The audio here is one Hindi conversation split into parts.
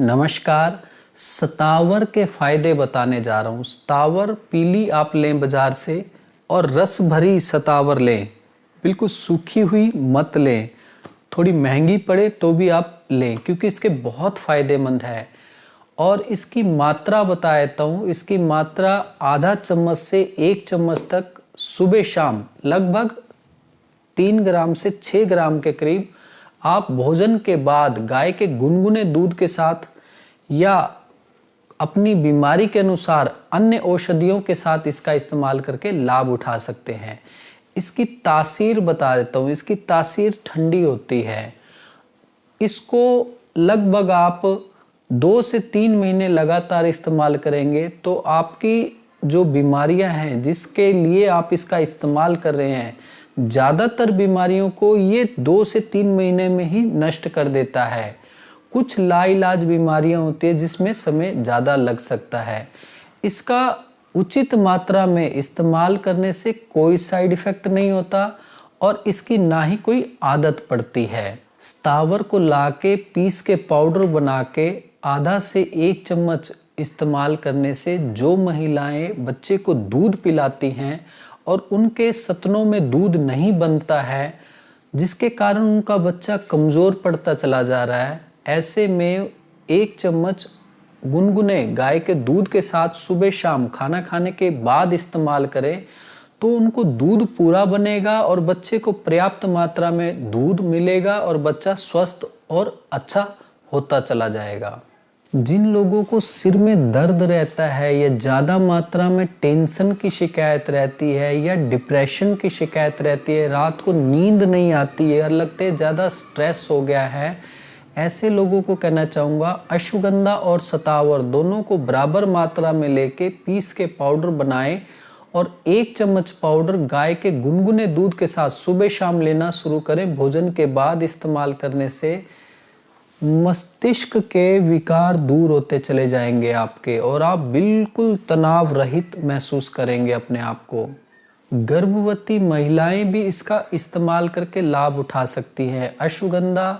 नमस्कार। सतावर के फायदे बताने जा रहा हूँ। सतावर पीली आप लें बाजार से और रस भरी सतावर लें, बिल्कुल सूखी हुई मत लें। थोड़ी महंगी पड़े तो भी आप लें क्योंकि इसके बहुत फायदेमंद है। और इसकी मात्रा बता देता हूँ। इसकी मात्रा आधा चम्मच से 1 चम्मच तक सुबह शाम लगभग 3 ग्राम से 6 ग्राम के करीब आप भोजन के बाद गाय के गुनगुने दूध के साथ या अपनी बीमारी के अनुसार अन्य औषधियों के साथ इसका इस्तेमाल करके लाभ उठा सकते हैं। इसकी तासीर बता देता हूँ। इसकी तासीर ठंडी होती है। इसको लगभग आप 2 से 3 महीने लगातार इस्तेमाल करेंगे तो आपकी जो बीमारियां हैं जिसके लिए आप इसका इस्तेमाल कर रहे हैं, ज़्यादातर बीमारियों को ये 2 से 3 महीने में ही नष्ट कर देता है। कुछ लाइलाज बीमारियां होती है जिसमें समय ज़्यादा लग सकता है। इसका उचित मात्रा में इस्तेमाल करने से कोई साइड इफ़ेक्ट नहीं होता और इसकी ना ही कोई आदत पड़ती है। सतावर को लाके पीस के पाउडर बना के आधा से 1 चम्मच इस्तेमाल करने से जो महिलाएं बच्चे को दूध पिलाती हैं और उनके सतनों में दूध नहीं बनता है, जिसके कारण उनका बच्चा कमज़ोर पड़ता चला जा रहा है, ऐसे में 1 चम्मच गुनगुने गाय के दूध के साथ सुबह शाम खाना खाने के बाद इस्तेमाल करें तो उनको दूध पूरा बनेगा और बच्चे को पर्याप्त मात्रा में दूध मिलेगा और बच्चा स्वस्थ और अच्छा होता चला जाएगा। जिन लोगों को सिर में दर्द रहता है या ज़्यादा मात्रा में टेंशन की शिकायत रहती है या डिप्रेशन की शिकायत रहती है, रात को नींद नहीं आती है और लगता है ज़्यादा स्ट्रेस हो गया है, ऐसे लोगों को कहना चाहूँगा अश्वगंधा और सतावर दोनों को बराबर मात्रा में लेके पीस के पाउडर बनाएं और 1 चम्मच पाउडर गाय के गुनगुने दूध के साथ सुबह शाम लेना शुरू करें। भोजन के बाद इस्तेमाल करने से मस्तिष्क के विकार दूर होते चले जाएंगे आपके और आप बिल्कुल तनाव रहित महसूस करेंगे अपने आप को। गर्भवती महिलाएं भी इसका इस्तेमाल करके लाभ उठा सकती हैं। अश्वगंधा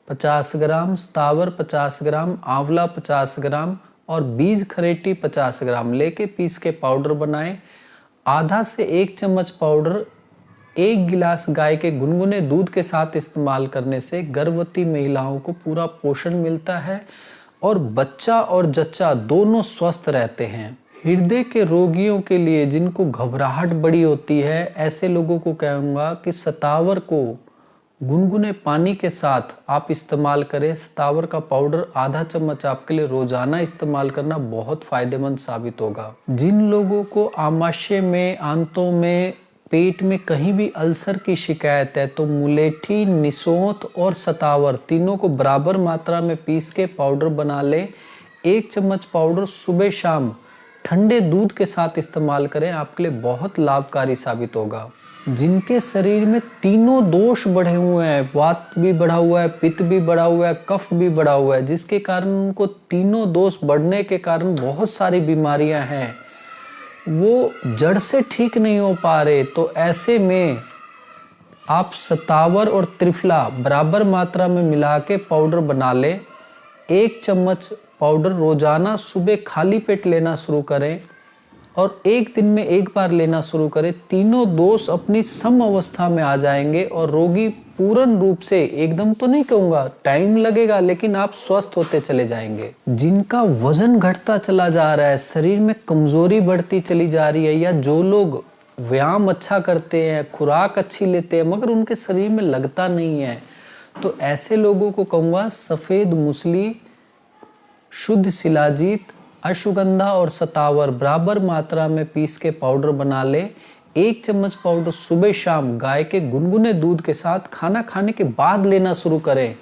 50 ग्राम, सतावर 50 ग्राम, आंवला 50 ग्राम और बीज खरेटी 50 ग्राम लेके पीस के पाउडर बनाएं। आधा से 1 चम्मच पाउडर 1 गिलास गाय के गुनगुने दूध के साथ इस्तेमाल करने से गर्भवती महिलाओं को पूरा पोषण मिलता है और बच्चा और जच्चा दोनों स्वस्थ रहते हैं। हृदय के रोगियों के लिए जिनको घबराहट बड़ी होती है, ऐसे लोगों को कहूँगा कि सतावर को गुनगुने पानी के साथ आप इस्तेमाल करें। सतावर का पाउडर आधा चम्मच आपके लिए रोजाना इस्तेमाल करना बहुत फायदेमंद साबित होगा। जिन लोगों को आमाशय में, आंतों में, पेट में कहीं भी अल्सर की शिकायत है तो मुलेठी, निसोत और सतावर तीनों को बराबर मात्रा में पीस के पाउडर बना लें। 1 चम्मच पाउडर सुबह शाम ठंडे दूध के साथ इस्तेमाल करें, आपके लिए बहुत लाभकारी साबित होगा। जिनके शरीर में तीनों दोष बढ़े हुए हैं, वात भी बढ़ा हुआ है, पित्त भी बढ़ा हुआ है, कफ भी बढ़ा हुआ है, जिसके कारण उनको तीनों दोष बढ़ने के कारण बहुत सारी बीमारियां हैं, वो जड़ से ठीक नहीं हो पा रहे, तो ऐसे में आप सतावर और त्रिफला बराबर मात्रा में मिला के पाउडर बना लें। 1 चम्मच पाउडर रोजाना सुबह खाली पेट लेना शुरू करें और 1 दिन में 1 बार लेना शुरू करें। तीनों दोष अपनी सम अवस्था में आ जाएंगे और रोगी पूर्ण रूप से, एकदम तो नहीं कहूँगा, टाइम लगेगा, लेकिन आप स्वस्थ होते चले जाएंगे। जिनका वजन घटता चला जा रहा है, शरीर में कमजोरी बढ़ती चली जा रही है, या जो लोग व्यायाम अच्छा करते हैं, खुराक अच्छी लेते हैं, मगर उनके शरीर में लगता नहीं है, तो ऐसे लोगों को कहूँगा सफ़ेद मूसली, शुद्ध शिलाजीत, अश्वगंधा और सतावर बराबर मात्रा में पीस के पाउडर बना ले। 1 चम्मच पाउडर सुबह शाम गाय के गुनगुने दूध के साथ खाना खाने के बाद लेना शुरू करें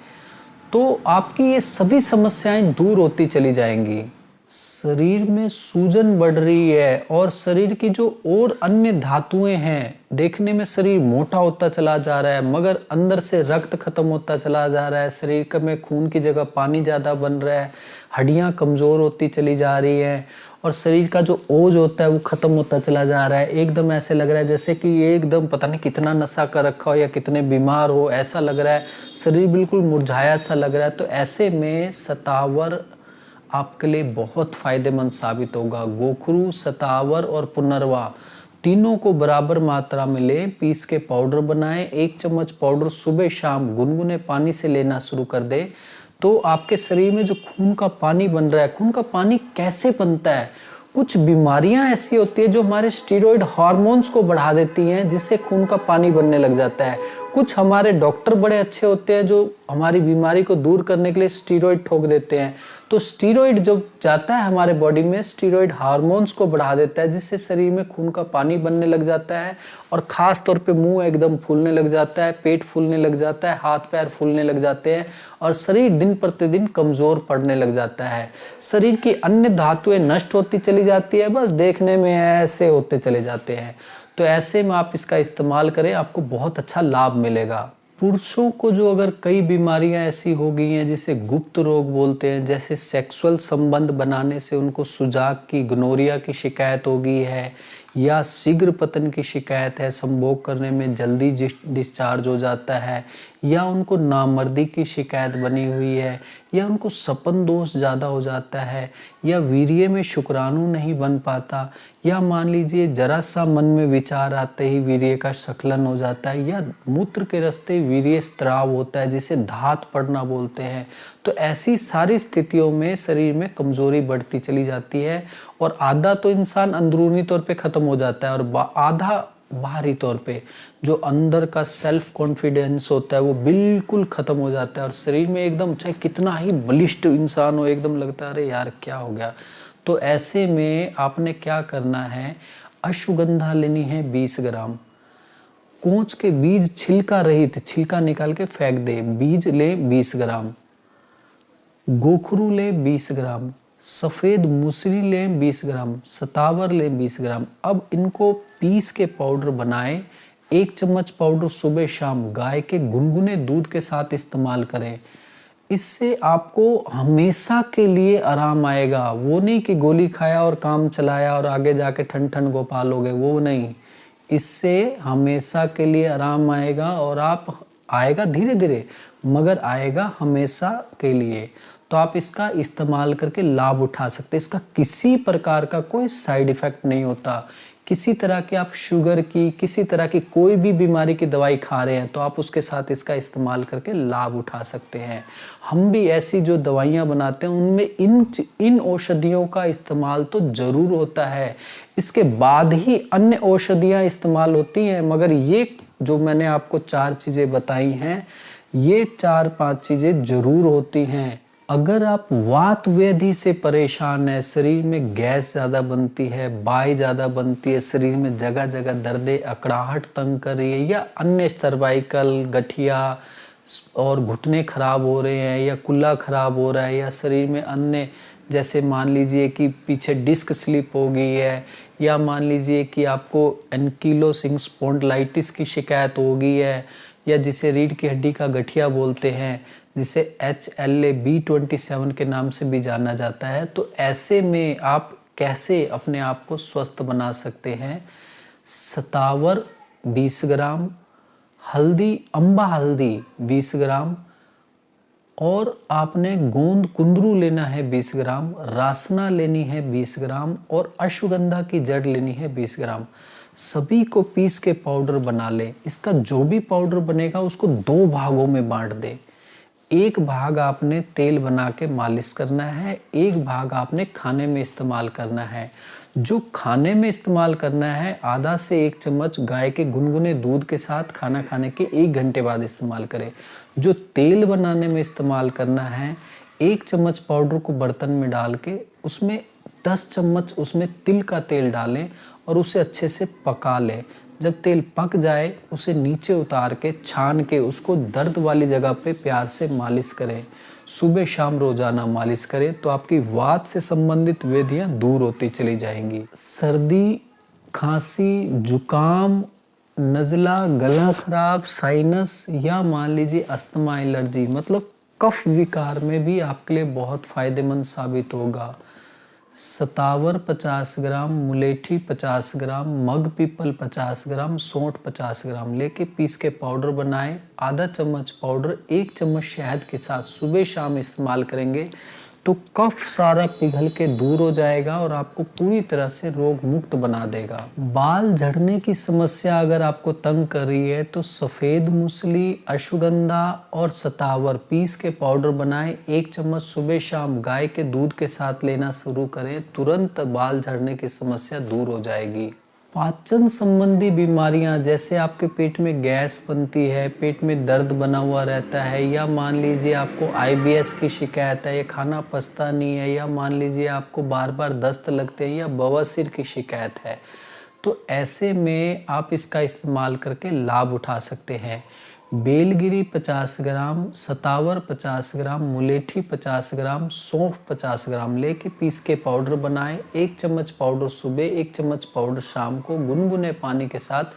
तो आपकी ये सभी समस्याएं दूर होती चली जाएंगी। शरीर में सूजन बढ़ रही है और शरीर की जो और अन्य धातुएं हैं, देखने में शरीर मोटा होता चला जा रहा है मगर अंदर से रक्त खत्म होता चला जा रहा है, शरीर में खून की जगह पानी ज़्यादा बन रहा है, हड्डियां कमज़ोर होती चली जा रही हैं और शरीर का जो ओज होता है वो ख़त्म होता चला जा रहा है। एकदम ऐसे लग रहा है जैसे कि ये एकदम पता नहीं कितना नशा कर रखा हो या कितने बीमार हो, ऐसा लग रहा है, शरीर बिल्कुल मुरझाया सा लग रहा है। तो ऐसे में सतावर आपके लिए बहुत फायदेमंद साबित होगा। गोखरू, सतावर और पुनर्वा तीनों को बराबर मात्रा में लें, पीस के पाउडर बनाएं। 1 चम्मच पाउडर सुबह शाम गुनगुने पानी से लेना शुरू कर दें तो आपके शरीर में जो खून का पानी बन रहा है, खून का पानी कैसे बनता है? कुछ बीमारियां ऐसी होती है जो हमारे स्टीरॉयड हार्मोन्स को बढ़ा देती हैं, जिससे खून का पानी बनने लग जाता है। कुछ हमारे डॉक्टर बड़े अच्छे होते हैं जो हमारी बीमारी को दूर करने के लिए स्टीरॉयड ठोक देते हैं। तो स्टीरॉयड जब जाता है हमारे बॉडी में, स्टीरॉयड हार्मोन्स को बढ़ा देता है, जिससे शरीर में खून का पानी बनने लग जाता है और खास तौर पे मुंह एकदम फूलने लग जाता है, पेट फूलने लग जाता है, हाथ पैर फूलने लग जाते हैं और शरीर दिन प्रतिदिन कमजोर पड़ने लग जाता है। शरीर की अन्य धातुएं नष्ट होती चली जाती है, बस देखने में ऐसे होते चले जाते हैं। तो ऐसे में आप इसका इस्तेमाल करें, आपको बहुत अच्छा लाभ मिलेगा। पुरुषों को जो अगर कई बीमारियां ऐसी हो गई हैं जिसे गुप्त रोग बोलते हैं, जैसे सेक्सुअल संबंध बनाने से उनको सुजाग की, गोनोरिया की शिकायत हो गई है, या शीघ्र पतन की शिकायत है, संभोग करने में जल्दी डिस्चार्ज हो जाता है, या उनको नामर्दी की शिकायत बनी हुई है, या उनको सपन दोष ज़्यादा हो जाता है, या वीर्य में शुक्राणु नहीं बन पाता, या मान लीजिए जरा सा मन में विचार आते ही वीर्य का स्खलन हो जाता है, या मूत्र के रास्ते वीर्य स्त्राव होता है जिसे धात पड़ना बोलते हैं। तो ऐसी सारी स्थितियों में शरीर में कमजोरी बढ़ती चली जाती है और आधा तो इंसान अंदरूनी तौर पे खत्म हो जाता है और आधा बाहरी तौर पे जो अंदर का सेल्फ कॉन्फिडेंस होता है वो बिल्कुल खत्म हो जाता है और शरीर में एकदम, चाहे कितना ही बलिष्ठ इंसान हो, एकदम लगता है अरे यार क्या हो गया। तो ऐसे में आपने क्या करना है, अश्वगंधा लेनी है 20 ग्राम, कोंच के बीज छिलका रहित, छिलका निकाल के फेंक दे, बीज ले 20 ग्राम, गोखरू ले 20 ग्राम, सफ़ेद मूसली ले 20 ग्राम, सतावर ले 20 ग्राम। अब इनको पीस के पाउडर बनाएं। 1 चम्मच पाउडर सुबह शाम गाय के गुनगुने दूध के साथ इस्तेमाल करें। इससे आपको हमेशा के लिए आराम आएगा। वो नहीं कि गोली खाया और काम चलाया और आगे जाके ठन ठन गोपाल हो गए, वो नहीं। इससे हमेशा के लिए आराम आएगा और आप आएगा धीरे धीरे मगर आएगा हमेशा के लिए। तो आप इसका इस्तेमाल करके लाभ उठा सकते हैं। इसका किसी प्रकार का कोई साइड इफेक्ट नहीं होता। किसी तरह के आप शुगर की, किसी तरह की कोई भी बीमारी की दवाई खा रहे हैं तो आप उसके साथ इसका इस्तेमाल करके लाभ उठा सकते हैं। हम भी ऐसी जो दवाइयाँ बनाते हैं उनमें इन औषधियों का इस्तेमाल तो ज़रूर होता है, इसके बाद ही अन्य औषधियाँ इस्तेमाल होती हैं। मगर ये जो मैंने आपको 4 चीज़ें बताई हैं, ये 4-5 चीज़ें ज़रूर होती हैं। अगर आप वात व्याधि से परेशान है, शरीर में गैस ज़्यादा बनती है, बाई ज़्यादा बनती है, शरीर में जगह जगह दर्दे, अकड़ाहट तंग कर रही है, या अन्य सर्वाइकल, गठिया और घुटने खराब हो रहे हैं, या कुल्ला खराब हो रहा है, या शरीर में अन्य जैसे मान लीजिए कि पीछे डिस्क स्लिप हो गई है, या मान लीजिए कि आपको एंकीलोसिंग स्पॉन्डिलाइटिस की शिकायत हो गई है, या जिसे रीढ़ की हड्डी का गठिया बोलते हैं, जिसे HLA-B27 के नाम से भी जाना जाता है। तो ऐसे में आप कैसे अपने आप को स्वस्थ बना सकते हैं? सतावर 20 ग्राम, हल्दी, अम्बा हल्दी 20 ग्राम, और आपने गोंद कुंदरू लेना है 20 ग्राम, रासना लेनी है 20 ग्राम, और अश्वगंधा की जड़ लेनी है 20 ग्राम। सभी को पीस के पाउडर बना लें। इसका जो भी पाउडर बनेगा उसको 2 भागों में बांट दें। एक भाग आपने तेल बना के मालिश करना है, एक भाग आपने खाने में इस्तेमाल करना है। जो खाने में इस्तेमाल करना है, आधा से 1 चम्मच गाय के गुनगुने दूध के साथ खाना खाने के 1 घंटे बाद इस्तेमाल करें। जो तेल बनाने में इस्तेमाल करना है, 1 चम्मच पाउडर को बर्तन में डाल के उसमें 10 चम्मच उसमें तिल का तेल डालें और उसे अच्छे से पका लें। जब तेल पक जाए उसे नीचे उतार के छान के उसको दर्द वाली जगह पे प्यार से मालिश करें। सुबह शाम रोजाना मालिश करें तो आपकी वात से संबंधित व्याधियां दूर होती चली जाएंगी। सर्दी, खांसी, जुकाम, नज़ला, गला खराब, साइनस, या मान लीजिए अस्थमा, एलर्जी, मतलब कफ विकार में भी आपके लिए बहुत फायदेमंद साबित होगा। सतावर 50 ग्राम, मुलेठी 50 ग्राम, मग पीपल 50 ग्राम, सौंठ 50 ग्राम लेके पीस के पाउडर बनाएं। आधा चम्मच पाउडर 1 चम्मच शहद के साथ सुबह शाम इस्तेमाल करेंगे तो कफ सारा पिघल के दूर हो जाएगा और आपको पूरी तरह से रोग मुक्त बना देगा। बाल झड़ने की समस्या अगर आपको तंग कर रही है तो सफ़ेद मूसली, अश्वगंधा और सतावर पीस के पाउडर बनाएं। 1 चम्मच सुबह शाम गाय के दूध के साथ लेना शुरू करें, तुरंत बाल झड़ने की समस्या दूर हो जाएगी। पाचन संबंधी बीमारियां जैसे आपके पेट में गैस बनती है, पेट में दर्द बना हुआ रहता है, या मान लीजिए आपको IBS की शिकायत है, या खाना पचता नहीं है, या मान लीजिए आपको बार बार दस्त लगते हैं, या बवासीर की शिकायत है, तो ऐसे में आप इसका इस्तेमाल करके लाभ उठा सकते हैं। बेलगिरी 50 ग्राम, सतावर 50 ग्राम, मुलेठी 50 ग्राम, सौंफ 50 ग्राम लेके पीस के पाउडर बनाएं। 1 चम्मच पाउडर सुबह, 1 चम्मच पाउडर शाम को गुनगुने पानी के साथ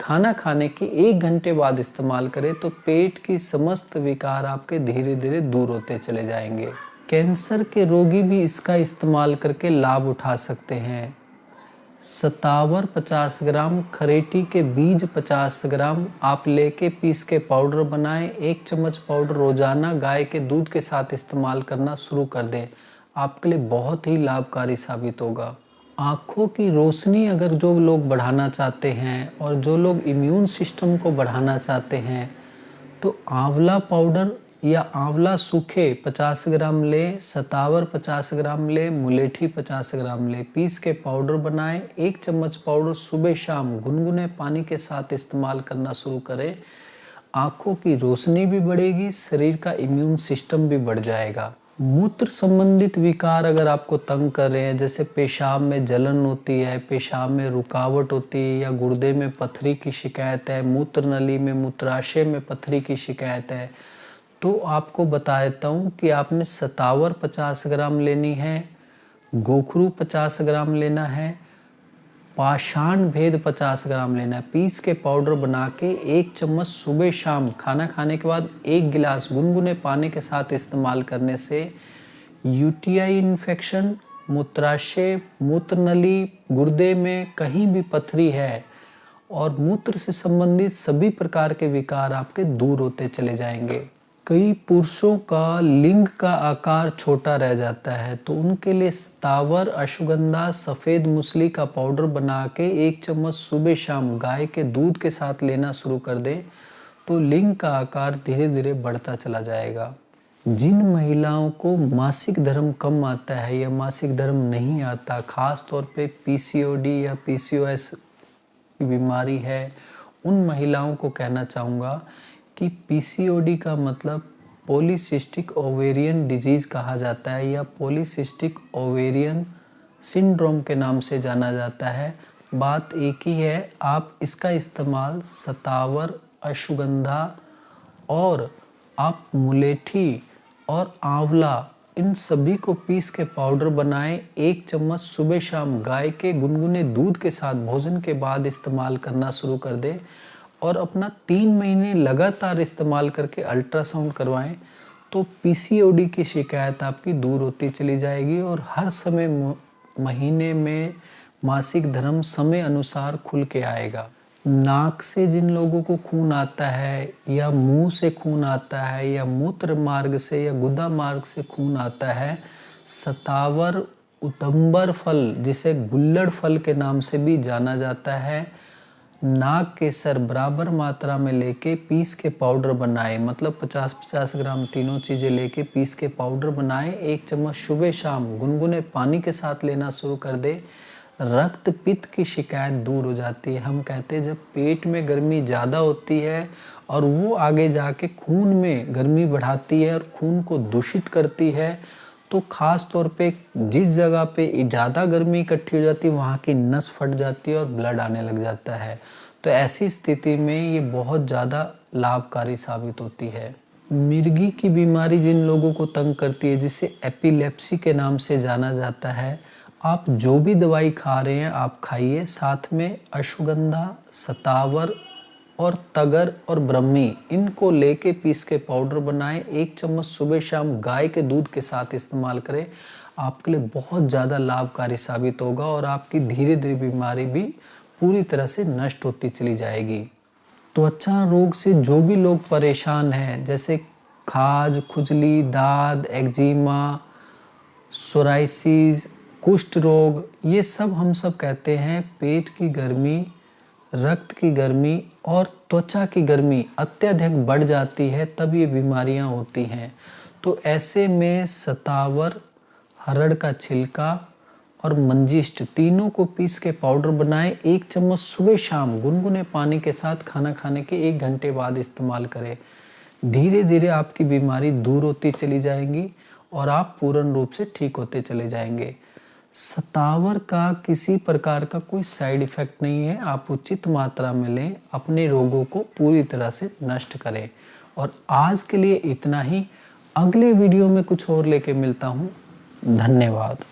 खाना खाने के 1 घंटे बाद इस्तेमाल करें तो पेट की समस्त विकार आपके धीरे धीरे दूर होते चले जाएंगे। कैंसर के रोगी भी इसका इस्तेमाल करके लाभ उठा सकते हैं। सतावर 50 ग्राम, खरेटी के बीज 50 ग्राम आप लेके पीस के पाउडर बनाएं। 1 चम्मच पाउडर रोजाना गाय के दूध के साथ इस्तेमाल करना शुरू कर दें, आपके लिए बहुत ही लाभकारी साबित होगा। आँखों की रोशनी अगर जो लोग बढ़ाना चाहते हैं और जो लोग इम्यून सिस्टम को बढ़ाना चाहते हैं तो आंवला पाउडर या आंवला सूखे 50 ग्राम ले, सतावर 50 ग्राम ले, मुलेठी 50 ग्राम ले, पीस के पाउडर बनाएं। 1 चम्मच पाउडर सुबह शाम गुनगुने पानी के साथ इस्तेमाल करना शुरू करें। आँखों की रोशनी भी बढ़ेगी, शरीर का इम्यून सिस्टम भी बढ़ जाएगा। मूत्र संबंधित विकार अगर आपको तंग कर रहे हैं, जैसे पेशाब में जलन होती है, पेशाब में रुकावट होती है, या गुर्दे में पथरी की शिकायत है, मूत्र नली में मूत्राशय में पथरी की शिकायत है, तो आपको बता देता हूँ कि आपने सतावर 50 ग्राम लेनी है, गोखरू 50 ग्राम लेना है, पाषाण भेद 50 ग्राम लेना है। पीस के पाउडर बना के 1 चम्मच सुबह शाम खाना खाने के बाद 1 गिलास गुनगुने पानी के साथ इस्तेमाल करने से UTI इन्फेक्शन, मूत्राशय, मूत्र नली, गुर्दे में कहीं भी पथरी है और मूत्र से संबंधित सभी प्रकार के विकार आपके दूर होते चले जाएंगे। कई पुरुषों का लिंग का आकार छोटा रह जाता है तो उनके लिए सतावर, अश्वगंधा, सफ़ेद मूसली का पाउडर बना के 1 चम्मच सुबह शाम गाय के दूध के साथ लेना शुरू कर दें तो लिंग का आकार धीरे धीरे बढ़ता चला जाएगा। जिन महिलाओं को मासिक धर्म कम आता है या मासिक धर्म नहीं आता, खास तौर पे PCOD या PCOS की बीमारी है, उन महिलाओं को कहना चाहूँगा कि PCOD का मतलब पॉलीसिस्टिक ओवेरियन डिजीज़ कहा जाता है या पॉलीसिस्टिक ओवेरियन सिंड्रोम के नाम से जाना जाता है। बात एक ही है, आप इसका इस्तेमाल सतावर, अश्वगंधा और आप मुलेठी और आंवला इन सभी को पीस के पाउडर बनाएं। 1 चम्मच सुबह शाम गाय के गुनगुने दूध के साथ भोजन के बाद इस्तेमाल करना शुरू कर दें और अपना 3 महीने लगातार इस्तेमाल करके अल्ट्रासाउंड करवाएं तो PCOD की शिकायत आपकी दूर होती चली जाएगी और हर समय महीने में मासिक धर्म समय अनुसार खुल के आएगा। नाक से जिन लोगों को खून आता है या मुंह से खून आता है या मूत्र मार्ग से या गुदा मार्ग से खून आता है, सतावर, उदंबर फल जिसे गुल्लड़ फल के नाम से भी जाना जाता है, नाग केसर बराबर मात्रा में लेके पीस के पाउडर बनाए, मतलब 50-50 ग्राम तीनों चीज़ें लेके पीस के पाउडर बनाए। 1 चम्मच सुबह शाम गुनगुने पानी के साथ लेना शुरू कर दे। रक्त पित्त की शिकायत दूर हो जाती है। हम कहते हैं जब पेट में गर्मी ज़्यादा होती है और वो आगे जाके खून में गर्मी बढ़ाती है और खून को दूषित करती है, तो ख़ास तौर पे जिस जगह पे ज़्यादा गर्मी इकट्ठी हो जाती है वहाँ की नस फट जाती है और ब्लड आने लग जाता है। तो ऐसी स्थिति में ये बहुत ज़्यादा लाभकारी साबित होती है। मिर्गी की बीमारी जिन लोगों को तंग करती है, जिसे एपिलेप्सी के नाम से जाना जाता है, आप जो भी दवाई खा रहे हैं आप खाइए, साथ में अश्वगंधा, सतावर और तगर और ब्रह्मी इनको लेके पीस के पाउडर बनाएं। 1 चम्मच सुबह शाम गाय के दूध के साथ इस्तेमाल करें, आपके लिए बहुत ज़्यादा लाभकारी साबित होगा और आपकी धीरे धीरे बीमारी भी पूरी तरह से नष्ट होती चली जाएगी। त्वचा रोग से जो भी लोग परेशान हैं, जैसे खाज, खुजली, दाद, एक्जिमा, सोराइसिस, कुष्ठ रोग, ये सब हम सब कहते हैं पेट की गर्मी, रक्त की गर्मी और त्वचा की गर्मी अत्यधिक बढ़ जाती है, तब ये बीमारियां होती हैं। तो ऐसे में सतावर, हरड़ का छिलका और मंजिष्ट तीनों को पीस के पाउडर बनाएं। 1 चम्मच सुबह शाम गुनगुने पानी के साथ खाना खाने के 1 घंटे बाद इस्तेमाल करें। धीरे धीरे आपकी बीमारी दूर होती चली जाएगी और आप पूर्ण रूप से ठीक होते चले जाएंगे। सतावर का किसी प्रकार का कोई साइड इफेक्ट नहीं है। आप उचित मात्रा में लें, अपने रोगों को पूरी तरह से नष्ट करें। और आज के लिए इतना ही। अगले वीडियो में कुछ और लेके मिलता हूँ। धन्यवाद।